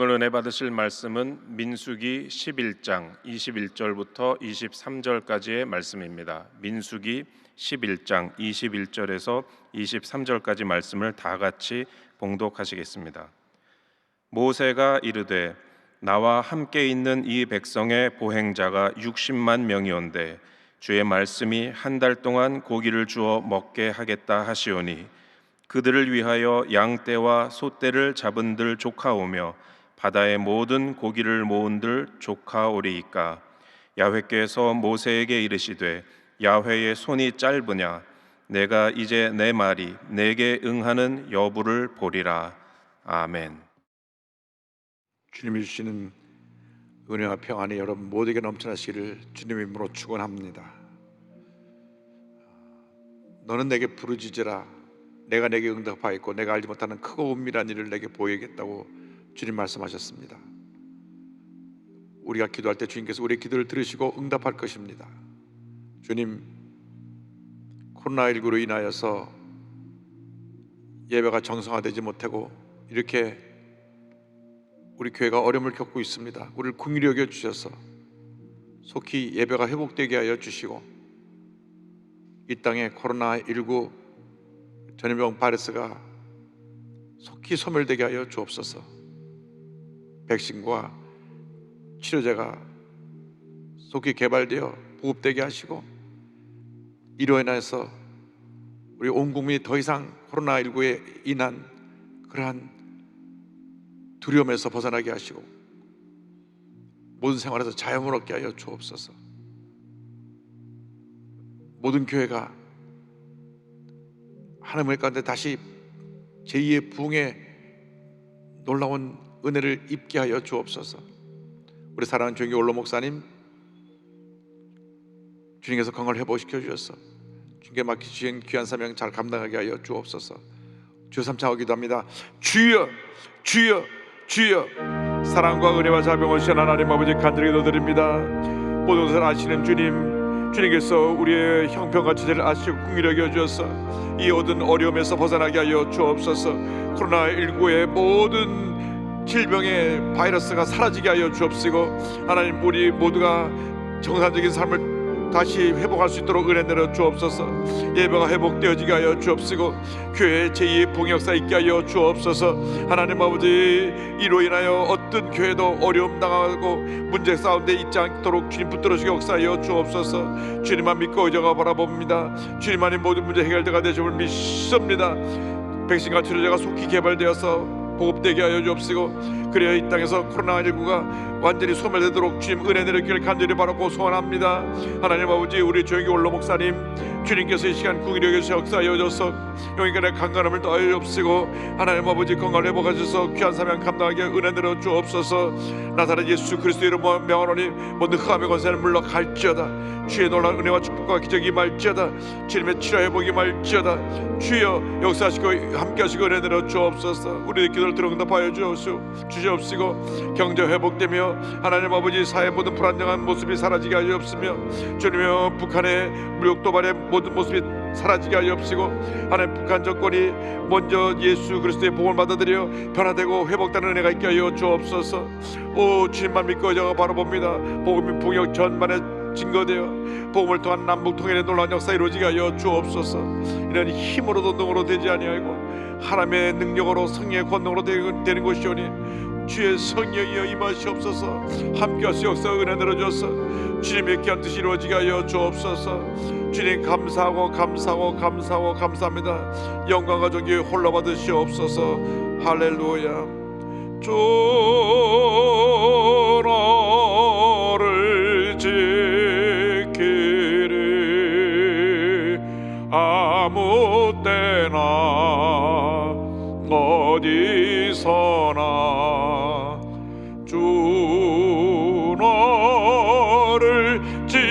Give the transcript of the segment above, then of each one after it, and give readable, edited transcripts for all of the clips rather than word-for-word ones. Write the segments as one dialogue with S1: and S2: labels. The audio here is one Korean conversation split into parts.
S1: 오늘 은혜 받으실 말씀은 민수기 11장 21절부터 23절까지의 말씀입니다. 민수기 11장 21절에서 23절까지 말씀을 다 같이 봉독하시겠습니다. 모세가 이르되 나와 함께 있는 이 백성의 보행자가 60만 명이온데 주의 말씀이 한 달 동안 고기를 주어 먹게 하겠다 하시오니 그들을 위하여 양떼와 소떼를 잡은들 조카오며 바다의 모든 고기를 모은들 조카오리이까. 야훼께서 모세에게 이르시되 야훼의 손이 짧으냐 내가 이제 내 말이 내게 응하는 여부를 보리라. 아멘.
S2: 주님이 주시는 은혜와 평안이 여러분 모두에게 넘쳐나시기를 주님의 이름으로 축원합니다. 너는 내게 부르짖으라 내가 내게 응답하였고 내가 알지 못하는 크고 은밀한 일을 내게 보이겠다고 주님 말씀하셨습니다. 우리가 기도할 때 주님께서 우리의 기도를 들으시고 응답할 것입니다. 주님, 코로나19로 인하여서 예배가 정상화되지 못하고 이렇게 우리 교회가 어려움을 겪고 있습니다. 우리를 긍휼히 여겨 주셔서 속히 예배가 회복되게 하여 주시고 이 땅에 코로나19 전염병 바이러스가 속히 소멸되게 하여 주옵소서. 백신과 치료제가 속히 개발되어 보급되게 하시고 이로 인해서 우리 온 국민이 더 이상 코로나19에 인한 그러한 두려움에서 벗어나게 하시고 모든 생활에서 자유를 얻게 하여 주옵소서. 모든 교회가 하나님의 가운데 다시 제2의 부흥의 놀라운 은혜를 입게 하여 주옵소서. 우리 사랑하는 조영기 원로 목사님, 주님께서 건강을 회복시켜 주셔서 주님께 맡기신 귀한 사명 잘 감당하게 하여 주옵소서. 주여 삼창하고 기도합니다. 주여, 주여, 주여. 사랑과 은혜와 자비가 오시는 하나님 아버지 간절히 기도드립니다. 모든 것을 아시는 주님, 주님께서 우리의 형편과 처지를 아시고 긍휼히 여겨 주셔서 이 모든 어려움에서 벗어나게 하여 주옵소서. 코로나19의 모든 질병의 바이러스가 사라지게 하여 주옵시고 하나님 우리 모두가 정상적인 삶을 다시 회복할 수 있도록 은혜 내려 주옵소서. 예배가 회복되어지게 하여 주옵시고 교회의 제2의 봉역사 있게 하여 주옵소서. 하나님 아버지 이로 인하여 어떤 교회도 어려움 당하고 문제 가운데 있지 않도록 주님 붙들어주게 역사하여 주옵소서. 주님만 믿고 의지하고 바라봅니다. 주님만이 모든 문제 해결자가 되심을 믿습니다. 백신과 치료제가 속히 개발되어서 보급되게 하여 주옵시고 그래야 이 땅에서 코로나19가 완전히 소멸되도록 주님 은혜 내리기를 간절히 바라고 소원합니다. 하나님 아버지 우리 조영기 원로 목사님 주님께서 이 시간 긍휼히 여기서 역사하여 주셔서 영혼의 강건함을 더하여 주옵시고 하나님 아버지 건강을 회복하셔서 귀한 사명 감당하게 은혜 내려 주옵소서. 나사렛 예수 그리스도 이름으로 명하노니 모든 흑암의 권세는 물러갈지어다. 주의 놀라운 은혜와 축복과 기적이 임할지어다. 주님의 치료 회복이 임할지어다. 주여 역사하시고 함께하시고 은혜 내려 주옵소서. 우리의 기도를 들어 응답하여 주시옵시고 경제 회복되며 하나님 아버지 사회 모든 불안정한 모습이 사라지게 하여 주옵시며 주님의 북한의 무력 도발의 모든 모습이 사라지게 하여 주옵시고 하나님 북한 정권이 먼저 예수 그리스도의 복음을 받아들여 변화되고 회복되는 은혜가 있게 하여 주옵소서. 오 주님만 믿고 의지하고 바라봅니다. 복음이 북역 전반에 증거되어 복음을 통한 남북 통일의 놀라운 역사 이루어지게 하여 주옵소서. 이런 힘으로도 능으로 되지 아니하고 하나님의 능력으로 성령의 권능으로 되는 것이오니 주의 성령이여 임하시옵소서. 함께하시 역사 은혜 내려주셔서 주님의 귀한 뜻이 이루어지게 하여 주옵소서. 주님 감사하고 감사하고 감사하고 감사합니다. 영광과 존귀 홀로 받으시옵소서. 할렐루야. 너를 지키리 아무 때나 어디서나 주 너를 지키리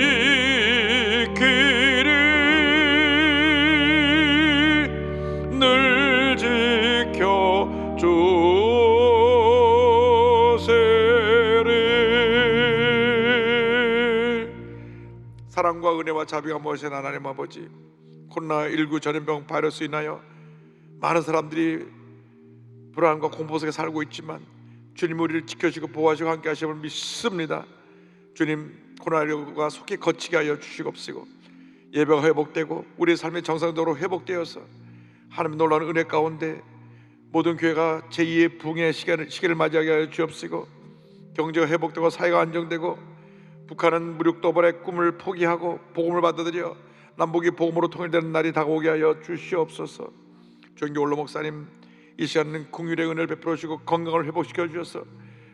S2: 늘 지켜 주세리. 사랑과 은혜와 자비가 모신 하나님 아버지 코로나19 전염병 바이러스 인하여 많은 사람들이 불안과 공포 속에 살고 있지만 주님 우리를 지켜주시고 보호하시고 함께 하심을 믿습니다. 주님 코로나19가 속히 거치게 하여 주시옵시고 예배가 회복되고 우리의 삶이 정상적으로 회복되어서 하나님의 놀라운 은혜 가운데 모든 교회가 제2의 붕의 시기를 맞이하게 하여 주옵시고 경제가 회복되고 사회가 안정되고 북한은 무력도발의 꿈을 포기하고 복음을 받아들여 남북이 복음으로 통일되는 날이 다가오게 하여 주시옵소서. 존귀 올로 목사님 이 시간은 긍휼의 은혜를 베풀어 주시고 건강을 회복시켜 주셔서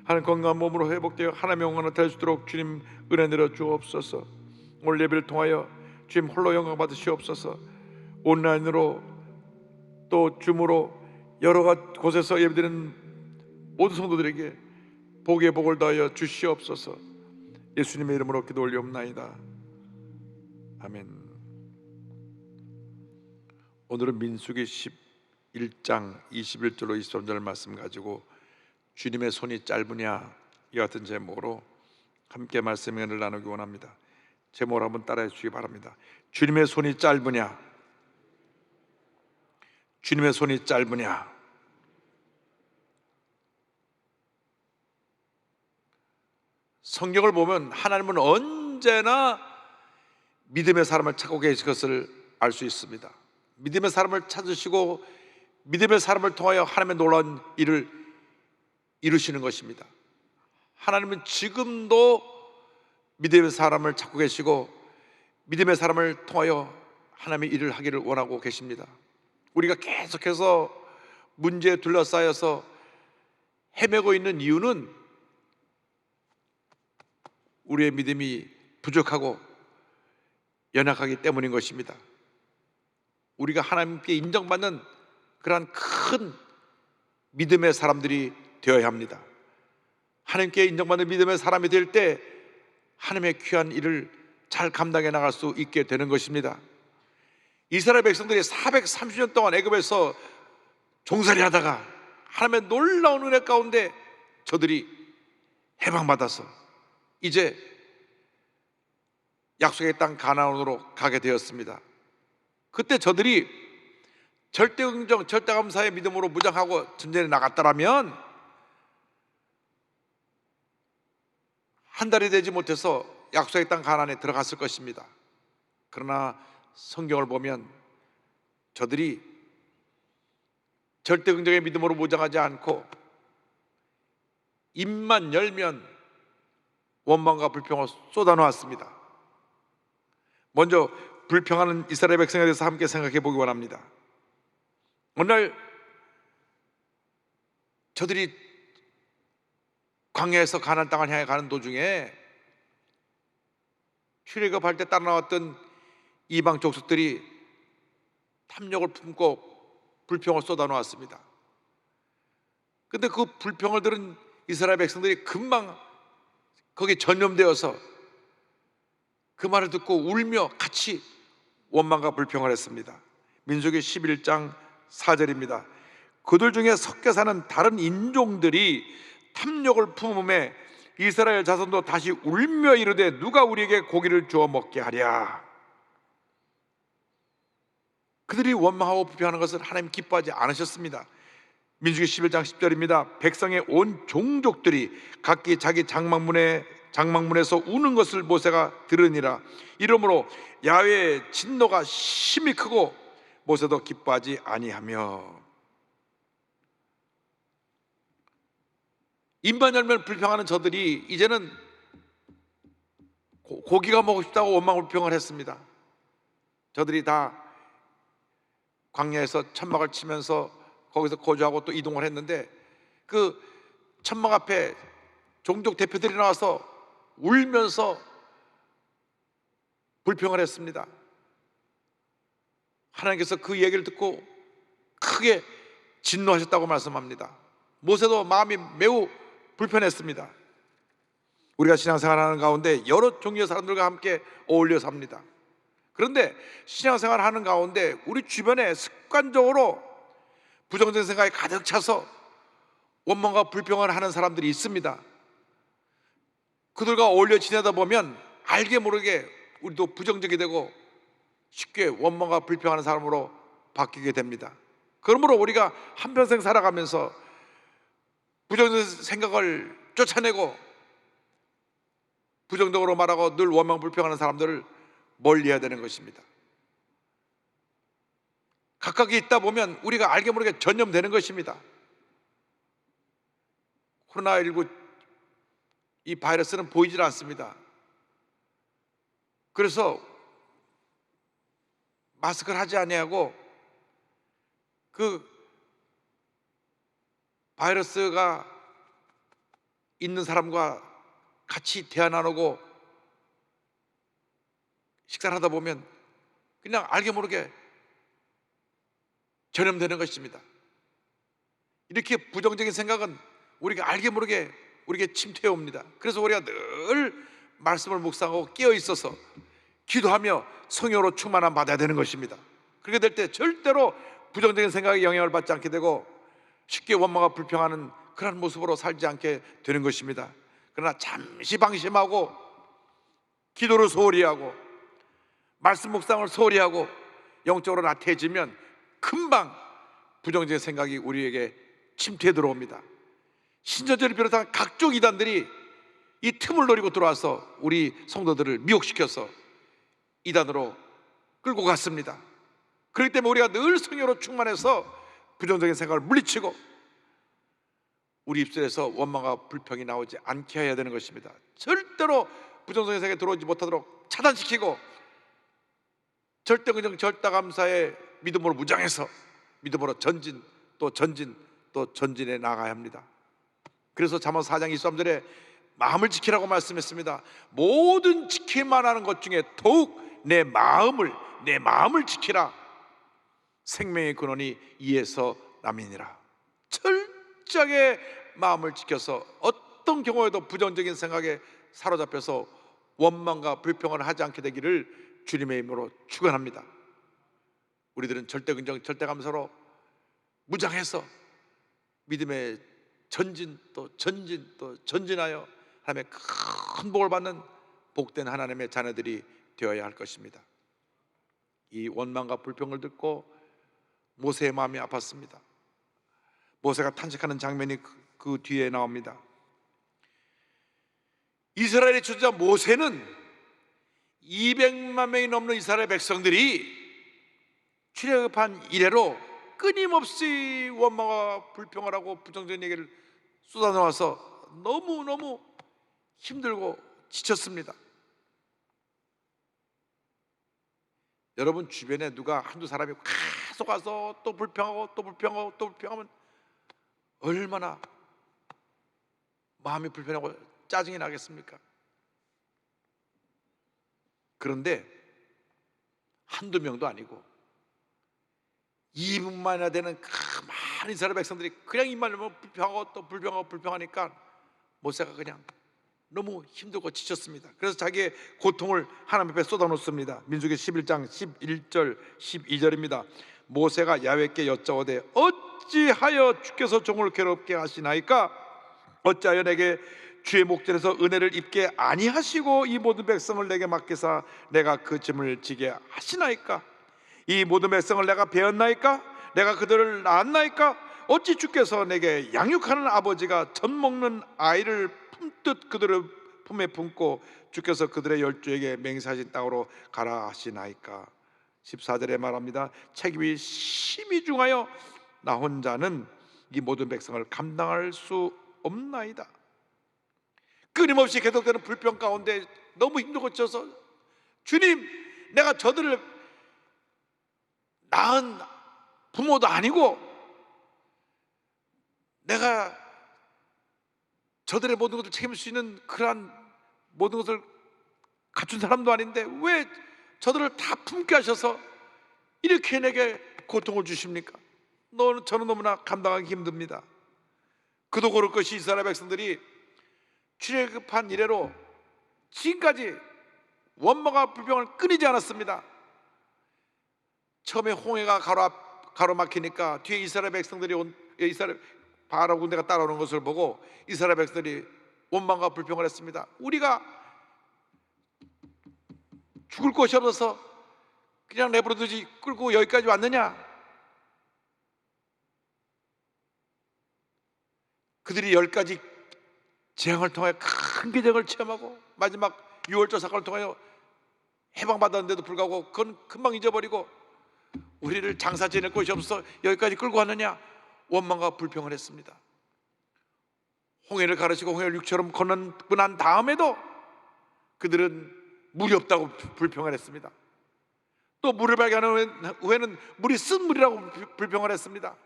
S2: 하나님 건강한 몸으로 회복되어 하나님의 영광을 될 수 있도록 주님 은혜 내려 주옵소서. 오늘 예배를 통하여 주님 홀로 영광 받으시옵소서. 온라인으로 또 줌으로 여러 곳에서 예배드리는 모든 성도들에게 복의 복을 더하여 주시옵소서. 예수님의 이름으로 기도 올리옵나이다. 아멘. 오늘은 민수기 11장 21절로 23절 말씀 가지고 주님의 손이 짧으냐 이 같은 제목으로 함께 말씀의 은혜를 나누기 원합니다. 제목을 한번 따라해 주시기 바랍니다. 주님의 손이 짧으냐, 주님의 손이 짧으냐. 성경을 보면 하나님은 언제나 믿음의 사람을 찾고 계실 것을 알 수 있습니다. 믿음의 사람을 찾으시고 믿음의 사람을 통하여 하나님의 놀라운 일을 이루시는 것입니다. 하나님은 지금도 믿음의 사람을 찾고 계시고 믿음의 사람을 통하여 하나님의 일을 하기를 원하고 계십니다. 우리가 계속해서 문제에 둘러싸여서 헤매고 있는 이유는 우리의 믿음이 부족하고 연약하기 때문인 것입니다. 우리가 하나님께 인정받는 그러한 큰 믿음의 사람들이 되어야 합니다. 하나님께 인정받는 믿음의 사람이 될 때 하나님의 귀한 일을 잘 감당해 나갈 수 있게 되는 것입니다. 이스라엘 백성들이 430년 동안 애굽에서 종살이 하다가 하나님의 놀라운 은혜 가운데 저들이 해방받아서 이제 약속의 땅 가나안으로 가게 되었습니다. 그때 저들이 절대긍정, 절대감사의 믿음으로 무장하고 전쟁에 나갔더라면 한 달이 되지 못해서 약속의 땅 가나안에 들어갔을 것입니다. 그러나 성경을 보면 저들이 절대긍정의 믿음으로 무장하지 않고 입만 열면 원망과 불평을 쏟아놓았습니다. 먼저 불평하는 이스라엘 백성에 대해서 함께 생각해 보기 원합니다. 어느 날 저들이 광야에서 가나안 땅을 향해 가는 도중에 출애굽할 때 따라 나왔던 이방 족속들이 탐욕을 품고 불평을 쏟아놓았습니다. 그런데 그 불평을 들은 이스라엘 백성들이 금방 거기에 전념되어서 그 말을 듣고 울며 같이 원망과 불평을 했습니다. 민수기 11장 4절입니다. 그들 중에 섞여 사는 다른 인종들이 탐욕을 품음에 이스라엘 자손도 다시 울며 이르되 누가 우리에게 고기를 주어 먹게 하랴. 그들이 원망하고 불평하는 것을 하나님 기뻐하지 않으셨습니다. 민수기 11장 10절입니다. 백성의 온 종족들이 각기 자기 장막문에서 우는 것을 모세가 들으니라. 이러므로 야훼의 진노가 심히 크고 모세도 기뻐하지 아니하며. 입만 열면 불평하는 저들이 이제는 고기가 먹고 싶다고 원망 불평을 했습니다. 저들이 다 광야에서 천막을 치면서 거기서 거주하고 또 이동을 했는데 그 천막 앞에 종족 대표들이 나와서 울면서 불평을 했습니다. 하나님께서 그 얘기를 듣고 크게 진노하셨다고 말씀합니다. 모세도 마음이 매우 불편했습니다. 우리가 신앙생활하는 가운데 여러 종류의 사람들과 함께 어울려 삽니다. 그런데 신앙생활하는 가운데 우리 주변에 습관적으로 부정적인 생각이 가득 차서 원망과 불평을 하는 사람들이 있습니다. 그들과 어울려 지내다 보면 알게 모르게 우리도 부정적이 되고 쉽게 원망과 불평하는 사람으로 바뀌게 됩니다. 그러므로 우리가 한평생 살아가면서 부정적인 생각을 쫓아내고 부정적으로 말하고 늘 원망 불평하는 사람들을 멀리해야 되는 것입니다. 가까이 있다 보면 우리가 알게 모르게 전염되는 것입니다. 코로나19 이 바이러스는 보이질 않습니다. 그래서 마스크를 하지 아니하고 그 바이러스가 있는 사람과 같이 대화 나누고 식사를 하다 보면 그냥 알게 모르게 전염되는 것입니다. 이렇게 부정적인 생각은 우리가 알게 모르게 우리에게 침투해 옵니다. 그래서 우리가 늘 말씀을 묵상하고 깨어 있어서 기도하며 성령으로 충만함 받아야 되는 것입니다. 그렇게 될 때 절대로 부정적인 생각에 영향을 받지 않게 되고 쉽게 원망과 불평하는 그런 모습으로 살지 않게 되는 것입니다. 그러나 잠시 방심하고 기도를 소홀히 하고 말씀 묵상을 소홀히 하고 영적으로 나태해지면 금방 부정적인 생각이 우리에게 침투해 들어옵니다. 신천지를 비롯한 각종 이단들이 이 틈을 노리고 들어와서 우리 성도들을 미혹시켜서 이단으로 끌고 갔습니다. 그렇기 때문에 우리가 늘 성령으로 충만해서 부정적인 생각을 물리치고 우리 입술에서 원망과 불평이 나오지 않게 해야 되는 것입니다. 절대로 부정적인 생각이 들어오지 못하도록 차단시키고 절대긍정 절대감사의 믿음으로 무장해서 믿음으로 전진 또 전진 또 전진해 나가야 합니다. 그래서 잠언 4장 23절에 마음을 지키라고 말씀했습니다. 모든 지킬만 하는 것 중에 더욱 내 마음을 지키라. 생명의 근원이 이에서 남이니라. 철저하게 마음을 지켜서 어떤 경우에도 부정적인 생각에 사로잡혀서 원망과 불평을 하지 않게 되기를 주님의 이름으로 축원합니다. 우리들은 절대긍정 절대감사로 무장해서 믿음의 전진 또 전진 또 전진하여 하나님의 큰 복을 받는 복된 하나님의 자녀들이 되어야 할 것입니다. 이 원망과 불평을 듣고 모세의 마음이 아팠습니다. 모세가 탄식하는 장면이 그 뒤에 나옵니다. 이스라엘의 주자 모세는 200만 명이 넘는 이스라엘 백성들이 출애굽한 이래로 끊임없이 원망과 불평을 하고 부정적인 얘기를 쏟아놓아서 너무너무 힘들고 지쳤습니다. 여러분 주변에 누가 한두 사람이 계속 와서 또 불평하고 또 불평하고 또 불평하면 얼마나 마음이 불편하고 짜증이 나겠습니까? 그런데 한두 명도 아니고 2분만이나 되는 그 많은 이스라엘 백성들이 그냥 입만 열면 불평하고 또 불평하고 불평하니까 모세가 그냥 너무 힘들고 지쳤습니다. 그래서 자기의 고통을 하나님 앞에 쏟아놓습니다. 민수기 11장 11절 12절입니다. 모세가 야훼께 여짜오되 어찌하여 주께서 종을 괴롭게 하시나이까? 어찌하여 내게 주의 목전에서 은혜를 입게 아니하시고 이 모든 백성을 내게 맡기사 내가 그 짐을 지게 하시나이까? 이 모든 백성을 내가 배웠나이까? 내가 그들을 낳았나이까? 어찌 주께서 내게 양육하는 아버지가 젖 먹는 아이를 품듯 그들을 품에 품고 주께서 그들의 열조에게 맹세하신 땅으로 가라 하시나이까? 14절에 말합니다. 책임이 심히 중하여 나 혼자는 이 모든 백성을 감당할 수 없나이다. 끊임없이 계속되는 불평 가운데 너무 힘들고 지쳐서 주님, 내가 저들을 낳은 부모도 아니고 내가 저들의 모든 것을 책임질 수 있는 그러한 모든 것을 갖춘 사람도 아닌데 왜 저들을 다 품게 하셔서 이렇게 내게 고통을 주십니까? 저는 너무나 감당하기 힘듭니다. 그도 고를 것이 이스라엘 백성들이 출애굽한 이래로 지금까지 원망과 불평을 끊이지 않았습니다. 처음에 홍해가 가로막히니까 뒤에 이스라엘 백성들이 이스라엘 바로 군대가 따라오는 것을 보고 이스라엘 백성들이 원망과 불평을 했습니다. 우리가 죽을 곳이 없어서 그냥 내버려두지 끌고 여기까지 왔느냐? 그들이 10가지 재앙을 통해 큰 기적을 체험하고 마지막 6월절 사건을 통하여 해방받았는데도 불구하고 그건 금방 잊어버리고 우리를 장사 지낼 곳이 없어 여기까지 끌고 왔느냐 원망과 불평을 했습니다. 홍해를 가르치고 홍해를 육처럼 건너고 난 다음에도 그들은 물이 없다고 불평을 했습니다. 또 물을 발견한 후에는 물이 쓴 물이라고 불평을 했습니다.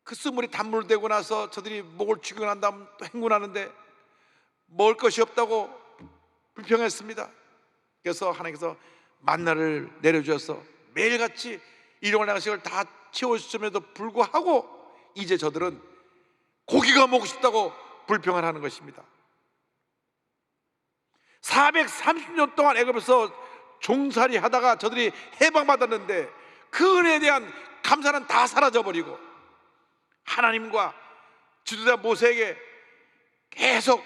S2: 그 쓴 물이 단물 되고 나서 저들이 목을 죽이고 난 다음 또 행군하는데 먹을 것이 없다고 불평했습니다. 그래서 하나님께서 만나를 내려주셔서 매일같이 일용할 양식을 다 채워주심에도 불구하고 이제 저들은 고기가 먹고 싶다고 불평을 하는 것입니다. 430년 동안 애굽에서 종살이 하다가 저들이 해방받았는데 그 은혜에 대한 감사는 다 사라져버리고 하나님과 지도자 모세에게 계속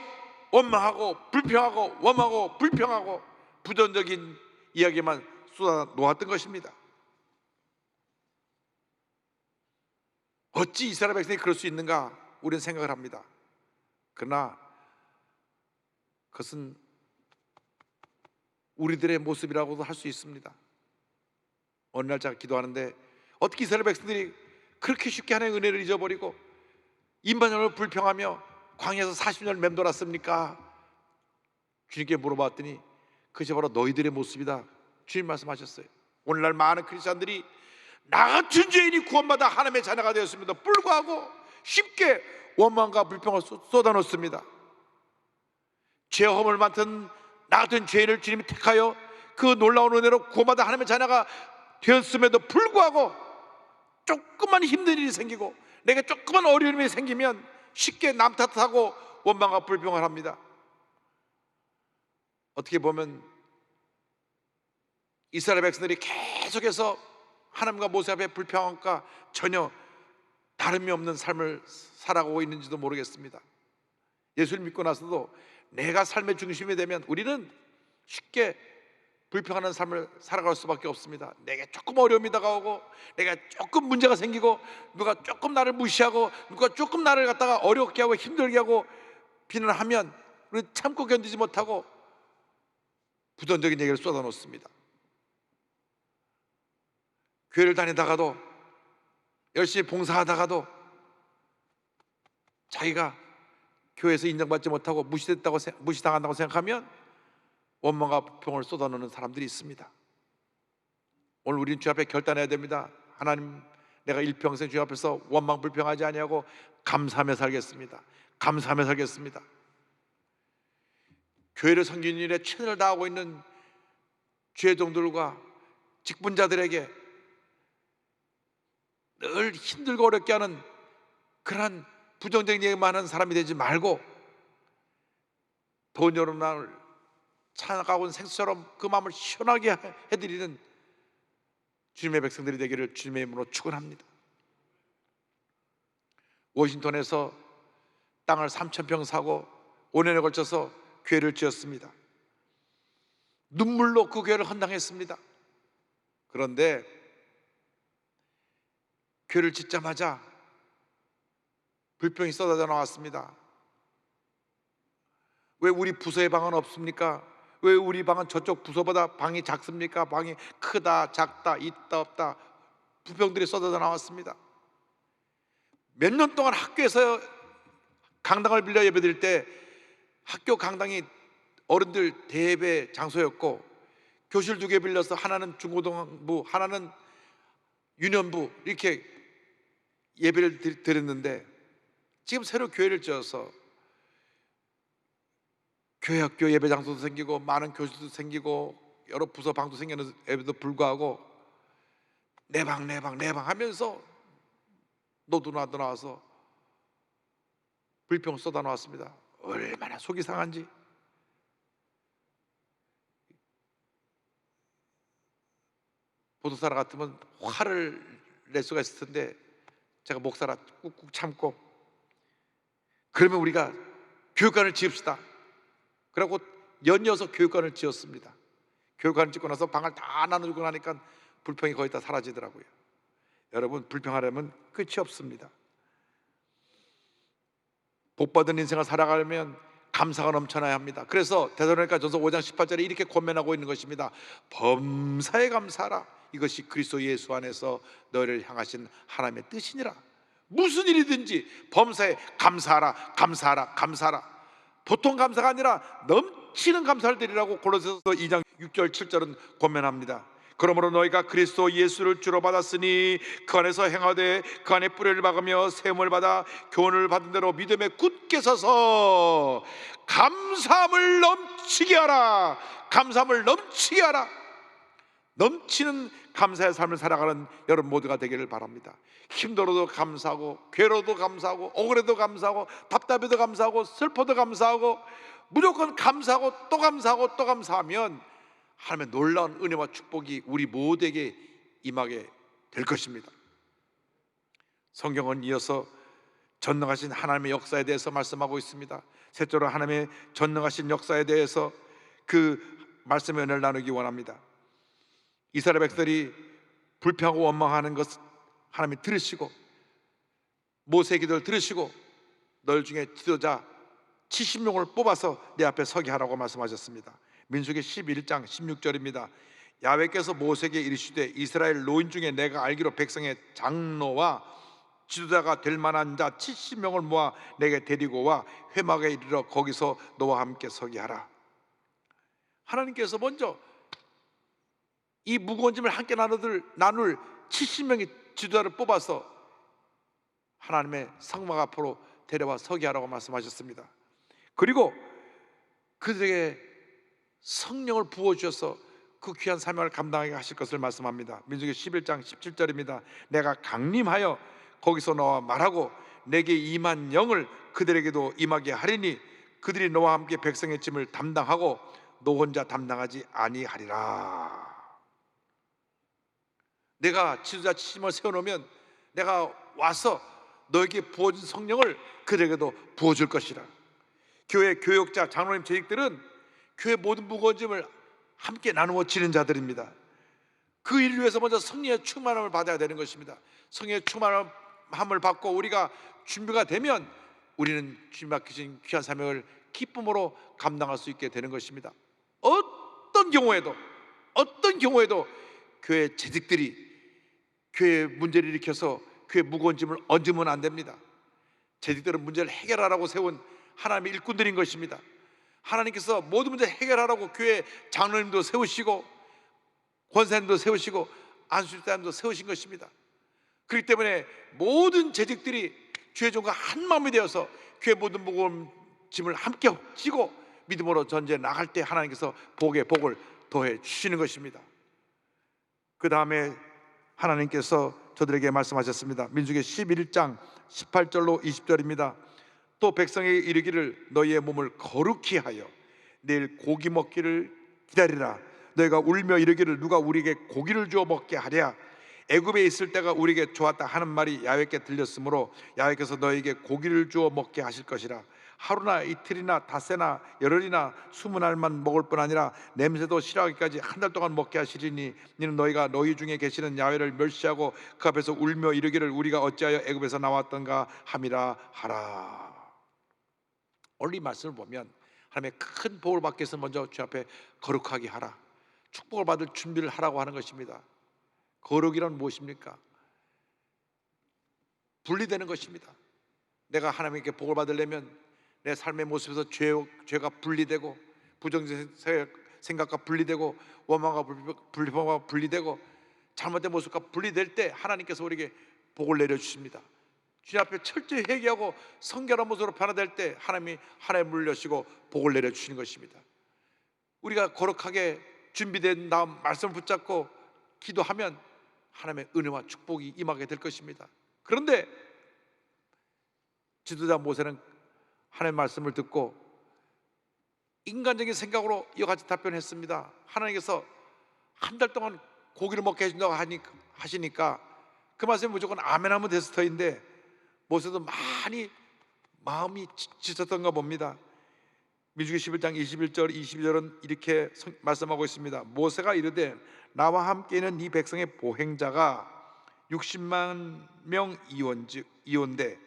S2: 원망하고 불평하고 원망하고 불평하고 부정적인 이야기만 쏟아 놓았던 것입니다. 어찌 이스라엘 백성이 그럴 수 있는가 우리는 생각을 합니다. 그러나 그것은 우리들의 모습이라고도 할 수 있습니다. 어느 날 제가 기도하는데 어떻게 이스라엘 백성들이 그렇게 쉽게 하나님의 은혜를 잊어버리고 인반적으로 불평하며 광야에서 40년을 맴돌았습니까? 주님께 물어봤더니 그것이 바로 너희들의 모습이다 주님 말씀하셨어요. 오늘날 많은 크리스찬들이 나 같은 죄인이 구원받아 하나님의 자녀가 되었습니다 불구하고 쉽게 원망과 불평을 쏟아놓습니다. 죄험을 맡은 나 같은 죄인을 주님이 택하여 그 놀라운 은혜로 구원받아 하나님의 자녀가 되었음에도 불구하고 조금만 힘든 일이 생기고 내가 조금만 어려움이 생기면 쉽게 남 탓하고 원망과 불평을 합니다. 어떻게 보면 이스라엘 백성들이 계속해서 하나님과 모세 앞에 불평함과 전혀 다름이 없는 삶을 살아가고 있는지도 모르겠습니다. 예수를 믿고 나서도 내가 삶의 중심이 되면 우리는 쉽게 불평하는 삶을 살아갈 수밖에 없습니다. 내게 조금 어려움이 다가오고 내가 조금 문제가 생기고 누가 조금 나를 무시하고 누가 조금 나를 갖다가 어렵게 하고 힘들게 하고 비난하면 우리 참고 견디지 못하고 부정적인 얘기를 쏟아놓습니다. 교회를 다니다가도 열심히 봉사하다가도 자기가 교회에서 인정받지 못하고 무시당한다고 생각하면 원망과 불평을 쏟아놓는 사람들이 있습니다. 오늘 우리는 주 앞에 결단해야 됩니다. 하나님, 내가 일평생 주 앞에서 원망 불평하지 아니하고 감사하며 살겠습니다. 감사하며 살겠습니다. 교회를 섬기는 일에 최선을 다하고 있는 주의종들과 직분자들에게 늘 힘들고 어렵게 하는 그러한 부정적인 얘기만 하는 사람이 되지 말고 더운 여름날 차가운 온 생수처럼 그 마음을 시원하게 해드리는 주님의 백성들이 되기를 주님의 이름으로 축원합니다. 워싱턴에서 땅을 3,000평 사고 5년에 걸쳐서 교회를 지었습니다. 눈물로 그 교회를 헌당했습니다. 그런데 교회를 짓자마자 불평이 쏟아져 나왔습니다. 왜 우리 부서의 방은 없습니까? 왜 우리 방은 저쪽 부서보다 방이 작습니까? 방이 크다 작다 있다 없다 불평들이 쏟아져 나왔습니다. 몇 년 동안 학교에서 강당을 빌려 예배드릴 때 학교 강당이 어른들 대예배 장소였고 교실 2개 빌려서 하나는 중고등부 하나는 유년부 이렇게 예배를 드렸는데 지금 새로 교회를 지어서 교회 학교 예배 장소도 생기고 많은 교실도 생기고 여러 부서 방도 생겼는데도 불구하고 내 방 하면서 너도 나도 나와서 불평 쏟아 놓았습니다. 얼마나 속이 상한지. 보도사라 같으면 화를 낼 수가 있을 텐데 제가 목사라 꾹꾹 참고 그러면 우리가 교육관을 지읍시다. 그리고 연이어서 교육관을 지었습니다. 교육관을 짓고 나서 방을 다 나눠주고 나니까 불평이 거의 다 사라지더라고요. 여러분 불평하려면 끝이 없습니다. 복받은 인생을 살아가려면 감사가 넘쳐나야 합니다. 그래서 데살로니가전서 5장 18절에 이렇게 권면하고 있는 것입니다. 범사에 감사하라. 이것이 그리스도 예수 안에서 너를 향하신 하나님의 뜻이니라. 무슨 일이든지 범사에 감사하라, 감사하라, 감사하라. 보통 감사가 아니라 넘치는 감사를 드리라고 골로새서 2장 6절 7절은 권면합니다. 그러므로 너희가 그리스도 예수를 주로 받았으니 그 안에서 행하되 그 안에 뿌리를 박으며 세움을 받아 교훈을 받은 대로 믿음에 굳게 서서 감사함을 넘치게 하라. 감사함을 넘치게 하라. 넘치는 감사의 삶을 살아가는 여러분 모두가 되기를 바랍니다. 힘들어도 감사하고, 괴로워도 감사하고, 억울해도 감사하고, 답답해도 감사하고, 슬퍼도 감사하고, 무조건 감사하고 또 감사하고 또 감사하면 하나님의 놀라운 은혜와 축복이 우리 모두에게 임하게 될 것입니다. 성경은 이어서 전능하신 하나님의 역사에 대해서 말씀하고 있습니다. 셋째로 하나님의 전능하신 역사에 대해서 그 말씀의 은혜를 나누기 원합니다. 이스라엘 백성들이 불평하고 원망하는 것 하나님이 들으시고 모세의 기도를 들으시고 너희 중에 지도자 70명을 뽑아서 내 앞에 서게 하라고 말씀하셨습니다. 민수기 11장 16절입니다. 야훼께서 모세에게 이르시되 이스라엘 노인 중에 내가 알기로 백성의 장로와 지도자가 될 만한 자 70명을 모아 내게 데리고 와 회막에 이르러 거기서 너와 함께 서게 하라. 하나님께서 먼저 이 무거운 짐을 함께 나눌 70명의 지도자를 뽑아서 하나님의 성막 앞으로 데려와 서게 하라고 말씀하셨습니다. 그리고 그들에게 성령을 부어주셔서 그 귀한 사명을 감당하게 하실 것을 말씀합니다. 민수기 11장 17절입니다. 내가 강림하여 거기서 너와 말하고 내게 임한 영을 그들에게도 임하게 하리니 그들이 너와 함께 백성의 짐을 담당하고 너 혼자 담당하지 아니하리라. 내가 지도자 70명을 세워놓으면 내가 와서 너에게 부어준 성령을 그들에게도 부어줄 것이라. 교회 교역자, 장로님, 재직들은 교회 모든 무거운 짐을 함께 나누어 지는 자들입니다. 그 일을 위해서 먼저 성령의 충만함을 받아야 되는 것입니다. 성령의 충만함을 받고 우리가 준비가 되면 우리는 주님 맡기신 귀한 사명을 기쁨으로 감당할 수 있게 되는 것입니다. 어떤 경우에도 교회 재직들이 교회 문제를 일으켜서 교회 무거운 짐을 얹으면 안 됩니다. 재직들은 문제를 해결하라고 세운 하나님의 일꾼들인 것입니다. 하나님께서 모든 문제 해결하라고 교회 장로님도 세우시고 권사님도 세우시고 안수집사님도 세우신 것입니다. 그렇기 때문에 모든 재직들이 주의 종과 한 마음이 되어서 교회 모든 무거운 짐을 함께 지고 믿음으로 전쟁에 나갈 때 하나님께서 복에 복을 더해 주시는 것입니다. 그 다음에 하나님께서 저들에게 말씀하셨습니다. 민수기 11장 18절로 20절입니다. 또 백성에게 이르기를 너희의 몸을 거룩히 하여 내일 고기 먹기를 기다리라. 너희가 울며 이르기를 누가 우리에게 고기를 주어 먹게 하랴. 애굽에 있을 때가 우리에게 좋았다 하는 말이 야훼께 들렸으므로 야훼께서 너희에게 고기를 주어 먹게 하실 것이라. 하루나 이틀이나 닷새나 열흘이나 20날만 먹을 뿐 아니라 냄새도 싫어하기까지 한 달 동안 먹게 하시리니 이는 너희가 너희 중에 계시는 야훼를 멸시하고 그 앞에서 울며 이르기를 우리가 어찌하여 애굽에서 나왔던가 함이라 하라. 오늘 이 말씀을 보면 하나님의 큰 복을 받기 위해서 먼저 주 앞에 거룩하게 하라, 축복을 받을 준비를 하라고 하는 것입니다. 거룩이란 무엇입니까? 분리되는 것입니다. 내가 하나님께 복을 받으려면 내 삶의 모습에서 죄가 분리되고 부정적인 생각과 분리되고 원망과 불평과 분리되고 잘못된 모습과 분리될 때 하나님께서 우리에게 복을 내려주십니다. 주님 앞에 철저히 회개하고 성결한 모습으로 변화될 때 하나님이 하나님 문을 여시고 복을 내려주시는 것입니다. 우리가 거룩하게 준비된 다음 말씀을 붙잡고 기도하면 하나님의 은혜와 축복이 임하게 될 것입니다. 그런데 지도자 모세는 하나님의 말씀을 듣고 인간적인 생각으로 이와 같이 답변했습니다. 하나님께서 한 달 동안 고기를 먹게 해준다고 하시니까 그 말씀이 무조건 아멘하면 됐을 터인데 모세도 많이 마음이 지쳤던가 봅니다. 민수기 11장 21절 22절은 이렇게 말씀하고 있습니다. 모세가 이르되 나와 함께 있는 이 백성의 보행자가 60만 명 이온데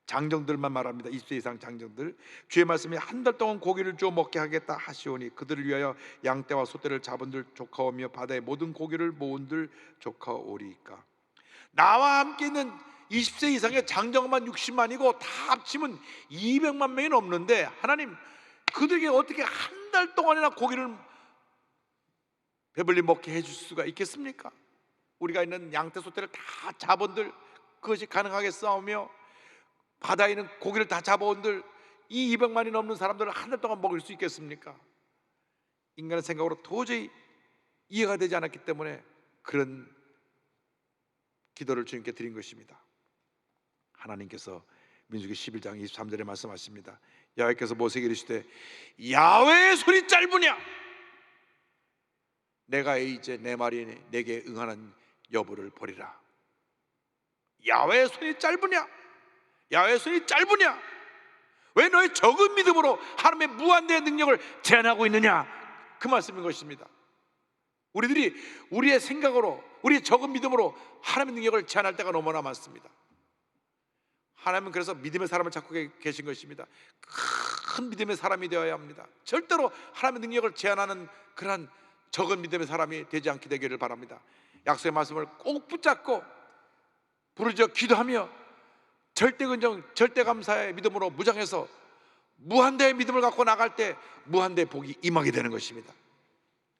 S2: 장정들만 말합니다. 20세 이상 장정들. 주의 말씀이 한 달 동안 고기를 주어 먹게 하겠다 하시오니 그들을 위하여 양떼와 소떼를 잡은들 조카오며 바다의 모든 고기를 모은들 조카오리이까. 나와 함께 있는 20세 이상의 장정만 60만이고 다 합치면 200만 명이 넘는데 하나님 그들에게 어떻게 한 달 동안이나 고기를 배불리 먹게 해줄 수가 있겠습니까? 우리가 있는 양떼 소떼를 다 잡은들 그것이 가능하겠사오며 바다에 있는 고기를 다 잡아온들 이 200만이 넘는 사람들을 한 달 동안 먹일 수 있겠습니까? 인간의 생각으로 도저히 이해가 되지 않았기 때문에 그런 기도를 주님께 드린 것입니다. 하나님께서 민수기 11장 23절에 말씀하십니다. 야훼께서 모세에게 이르시되 야훼의 손이 짧으냐 내가 이제 내 말이 내게 응하는 여부를 보리라. 야훼의 손이 짧으냐? 야훼의 손이 짧으냐? 왜 너의 적은 믿음으로 하나님의 무한대의 능력을 제한하고 있느냐? 그 말씀인 것입니다. 우리들이 우리의 생각으로 우리의 적은 믿음으로 하나님의 능력을 제한할 때가 너무나 많습니다. 하나님은 그래서 믿음의 사람을 찾고 계신 것입니다. 큰 믿음의 사람이 되어야 합니다. 절대로 하나님의 능력을 제한하는 그러한 적은 믿음의 사람이 되지 않게 되기를 바랍니다. 약속의 말씀을 꼭 붙잡고 부르짖어 기도하며 절대근정 절대감사의 믿음으로 무장해서 무한대의 믿음을 갖고 나갈 때 무한대의 복이 임하게 되는 것입니다.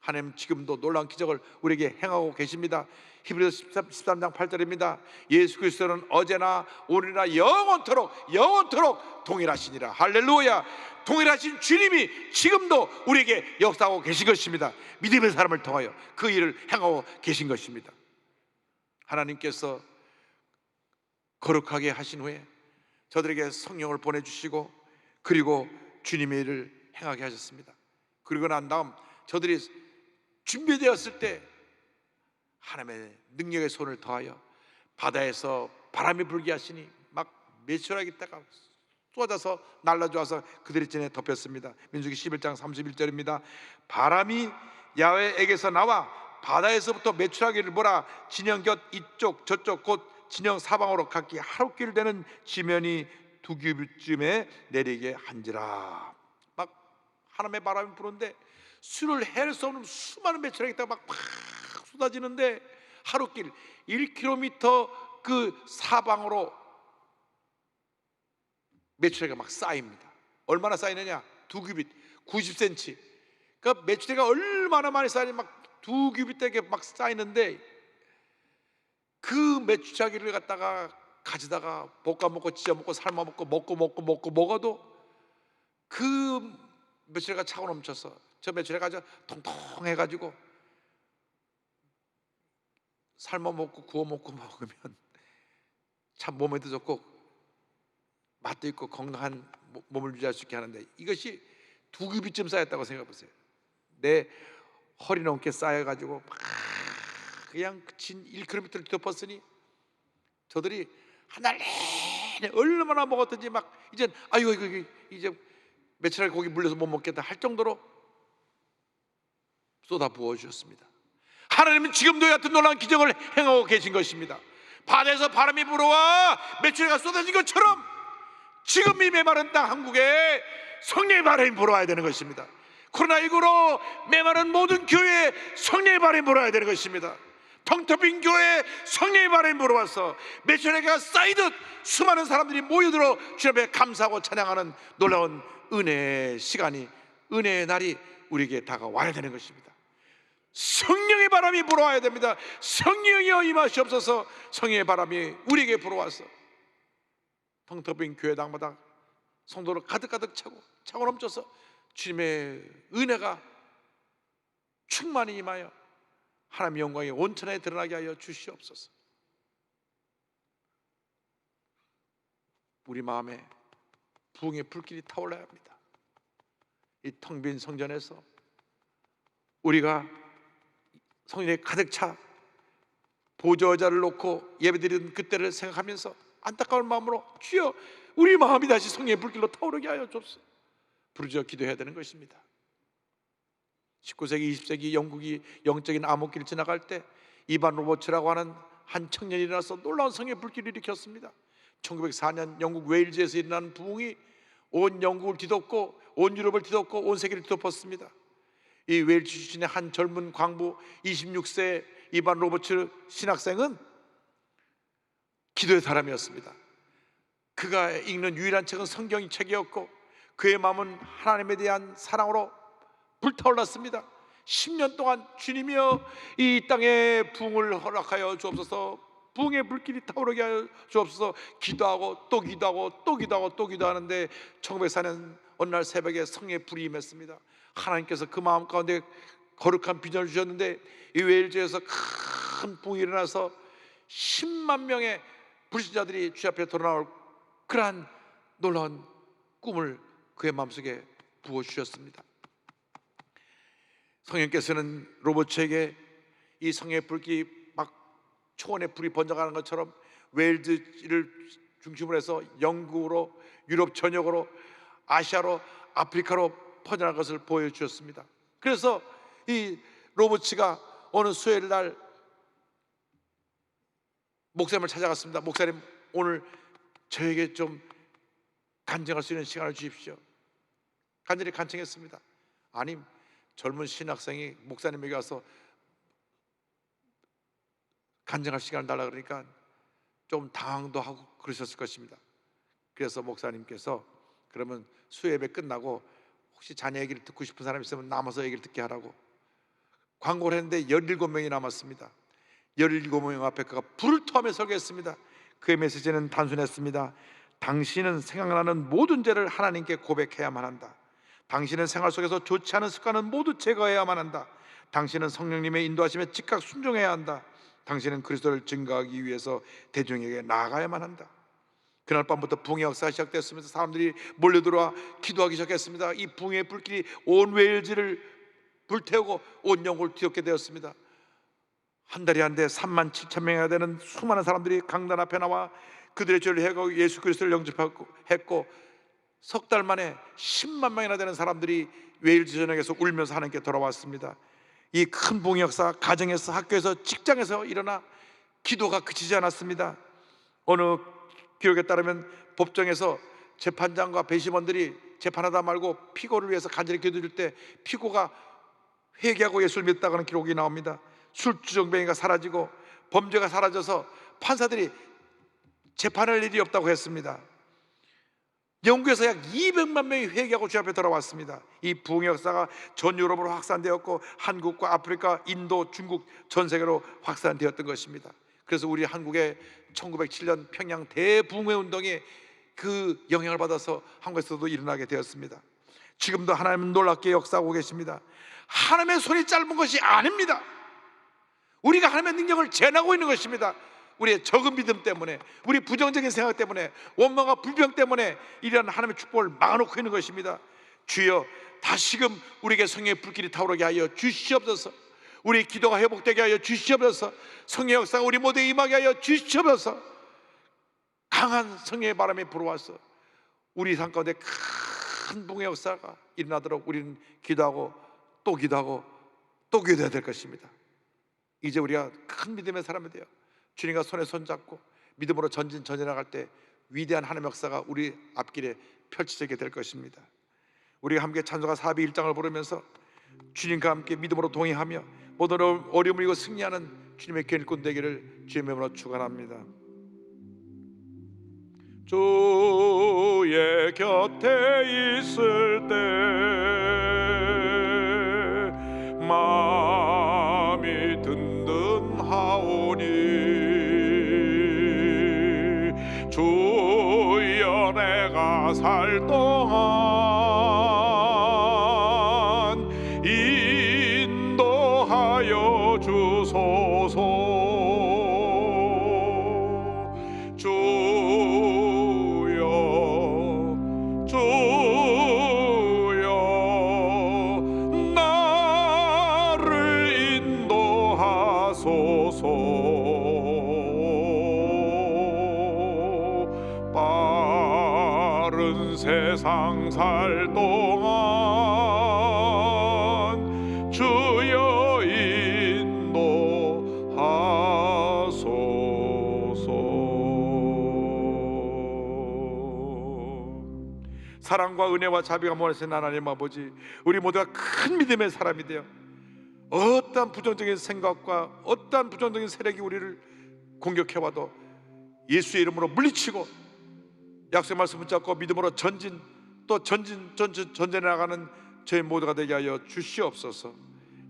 S2: 하나님 지금도 놀라운 기적을 우리에게 행하고 계십니다. 히브리서 13장 8절입니다. 예수 그리스도는 어제나 오늘이나 영원토록 동일하시니라. 할렐루야. 동일하신 주님이 지금도 우리에게 역사하고 계신 것입니다. 믿음의 사람을 통하여 그 일을 행하고 계신 것입니다. 하나님께서 거룩하게 하신 후에 저들에게 성령을 보내주시고 그리고 주님의 일을 행하게 하셨습니다. 그리고 난 다음 저들이 준비되었을 때 하나님의 능력의 손을 더하여 바다에서 바람이 불게 하시니 막 메추라기 때가 쏟아져서 날라좋아서 그들의 전에 덮였습니다. 민수기 11장 31절입니다. 바람이 야훼에게서 나와 바다에서부터 메추라기를 몰아 진영 곁 이쪽 저쪽 곧 진영 사방으로 각기 하루길 되는 지면이 두 규빗쯤에 내리게 한지라. 막 하나님의 바람이 부는데 수를 헤아릴 수 없는 수많은 메추라기가 막 쏟아지는데 하루길 1km 그 사방으로 메추라기가 막 쌓입니다. 얼마나 쌓이느냐? 두 규빗 90cm. 그러니까 메추라기가 얼마나 많이 쌓이냐 막 두 규빗되게 막 쌓이는데 그 메추라기를 갖다가 가지다가 볶아 먹고 찢어 먹고 삶아 먹고 먹어도 그 메추라기가 차고 넘쳐서 저 메추라기가 통통해가지고 삶아 먹고 구워 먹고 먹으면 참 몸에도 좋고 맛도 있고 건강한 몸을 유지할 수 있게 하는데 이것이 두 규빗쯤 쌓였다고 생각해 보세요. 내 허리 넘게 쌓여가지고 그냥 진 1km를 뒤덮었으니 저들이 한 달 내내 얼마나 먹었든지 막 이제 아이고 이제 메추라기 고기 물려서 못 먹겠다 할 정도로 쏟아 부어 주셨습니다. 하나님은 지금도 같은 놀라운 기적을 행하고 계신 것입니다. 바다에서 바람이 불어와 메추라기가 쏟아진 것처럼 지금 이 메마른 땅 한국에 성령의 바람이 불어와야 되는 것입니다. 코로나19로 메마른 모든 교회에 성령의 바람이 불어와야 되는 것입니다. 텅텅 교회에 성령의 바람이 불어와서 메추라기가 쌓이듯 수많은 사람들이 모여들어 주님 앞에 감사하고 찬양하는 놀라운 은혜의 시간이 은혜의 날이 우리에게 다가와야 되는 것입니다. 성령의 바람이 불어와야 됩니다. 성령이여 임하시옵소서. 성령의 바람이 우리에게 불어와서 텅텅 빈 교회당마다 성도를 가득 차고 넘쳐서 주님의 은혜가 충만히 임하여 하나님의 영광이 온천에 드러나게 하여 주시옵소서. 우리 마음에 부흥의 불길이 타올라야 합니다. 이 텅 빈 성전에서 우리가 성전에 가득 차 보좌 의자를 놓고 예배드리는 그때를 생각하면서 안타까운 마음으로 주여 우리 마음이 다시 성령의 불길로 타오르게 하여 주옵소서. 부르짖어 기도해야 되는 것입니다. 19세기 20세기 영국이 영적인 암흑기를 지나갈 때 이반 로버츠라고 하는 한 청년이 일어나서 놀라운 성령의 불길을 일으켰습니다. 1904년 영국 웨일즈에서 일어난 부흥이 온 영국을 뒤덮고 온 유럽을 뒤덮고 온 세계를 뒤덮었습니다. 이 웨일즈 출신의 한 젊은 광부 26세 이반 로버츠 신학생은 기도의 사람이었습니다. 그가 읽는 유일한 책은 성경이 책이었고 그의 마음은 하나님에 대한 사랑으로 불타올랐습니다. 10년 동안 주님이여 이 땅에 부흥을 허락하여 주옵소서, 부흥의 불길이 타오르게 하여 주옵소서 기도하고 또 기도하고 또 기도하고 또 기도하는데 1904년 어느 날 새벽에 성령의 불이 임했습니다. 하나님께서 그 마음 가운데 거룩한 비전을 주셨는데 이 웨일즈에서 큰 부흥이 일어나서 10만 명의 불신자들이 주 앞에 돌아나올 그러한 놀라운 꿈을 그의 마음속에 부어주셨습니다. 성령께서는 로버츠에게 이 성령의 불길이 막 초원의 불이 번져가는 것처럼 웨일즈를 중심으로 해서 영국으로, 유럽 전역으로, 아시아로, 아프리카로 퍼져나갈 것을 보여주셨습니다. 그래서 이 로버츠가 어느 수요일 날 목사님을 찾아갔습니다. 목사님, 오늘 저에게 좀 간증할 수 있는 시간을 주십시오. 간절히 간청했습니다. 아니, 젊은 신학생이 목사님에게 와서 간증할 시간을 달라 그러니까 좀 당황도 하고 그러셨을 것입니다. 그래서 목사님께서 그러면 수요예배 끝나고 혹시 자네 얘기를 듣고 싶은 사람 있으면 남아서 얘기를 듣게 하라고 광고를 했는데 17명이 남았습니다. 17명 앞에 그가 불을 토하며 설교했습니다. 그의 메시지는 단순했습니다. 당신은 생각나는 모든 죄를 하나님께 고백해야만 한다. 당신은 생활 속에서 좋지 않은 습관은 모두 제거해야만 한다. 당신은 성령님의 인도하심에 즉각 순종해야 한다. 당신은 그리스도를 증거하기 위해서 대중에게 나아가야만 한다. 그날 밤부터 부흥의 역사가 시작됐으면서 사람들이 몰려들어와 기도하기 시작했습니다. 이 부흥의 불길이 온 웨일즈를 불태우고 온 영국을 뒤덮게 되었습니다. 한 달이 안 돼 3만 7천 명이나 되는 수많은 사람들이 강단 앞에 나와 그들의 죄를 해고 예수 그리스도를 영접했고 석 달 만에 10만 명이나 되는 사람들이 웨일즈 전역에서 울면서 하나님께 돌아왔습니다. 이 큰 부흥의 역사 가정에서, 학교에서, 직장에서 일어나 기도가 그치지 않았습니다. 어느 기록에 따르면 법정에서 재판장과 배심원들이 재판하다 말고 피고를 위해서 간절히 기도할 때 피고가 회개하고 예수를 믿었다고 하는 기록이 나옵니다. 술주정뱅이가 사라지고 범죄가 사라져서 판사들이 재판할 일이 없다고 했습니다. 영국에서 약 200만 명이 회개하고 주 앞에 돌아왔습니다. 이 부흥의 역사가 전 유럽으로 확산되었고 한국과 아프리카, 인도, 중국 전 세계로 확산되었던 것입니다. 그래서 우리 한국의 1907년 평양 대부흥회 운동이 그 영향을 받아서 한국에서도 일어나게 되었습니다. 지금도 하나님은 놀랍게 역사하고 계십니다. 하나님의 손이 짧은 것이 아닙니다. 우리가 하나님의 능력을 재현하고 있는 것입니다. 우리의 적은 믿음 때문에, 우리 부정적인 생각 때문에, 원망과 불평 때문에 이러한 하나님의 축복을 막아놓고 있는 것입니다. 주여, 다시금 우리에게 성령의 불길이 타오르게 하여 주시옵소서. 우리 기도가 회복되게 하여 주시옵소서. 성령의 역사가 우리 모두에 임하게 하여 주시옵소서. 강한 성령의 바람이 불어와서 우리 삶 가운데 큰 부흥의 역사가 일어나도록 우리는 기도하고 또 기도하고 또 기도해야 될 것입니다. 이제 우리가 큰 믿음의 사람이 되어 주님과 손에 손잡고 믿음으로 전진나갈 때 위대한 하나님의 역사가 우리 앞길에 펼쳐지게 될 것입니다. 우리가 함께 찬송가 401장을 부르면서 주님과 함께 믿음으로 동행하며 모든 어려움을 이고 승리하는 주님의 귀한 일꾼 되기를 주님의 이름으로 축원합니다.
S1: 주의 곁에 있을 때 마음이 든든하오니 주여 내가 살 동안 인도하여 주소서. 세상 살 동안 주여 인도하소서.
S2: 사랑과 은혜와 자비가 모아지는 하나님 아버지, 우리 모두가 큰 믿음의 사람이 되어 어떠한 부정적인 생각과 어떠한 부정적인 세력이 우리를 공격해와도 예수의 이름으로 물리치고 약속의 말씀 붙잡고 믿음으로 전진해 나가는 저희 모두가 되게 하여 주시옵소서.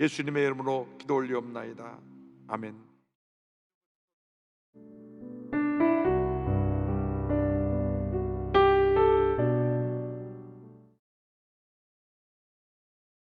S2: 예수님의 이름으로 기도 올리옵나이다. 아멘.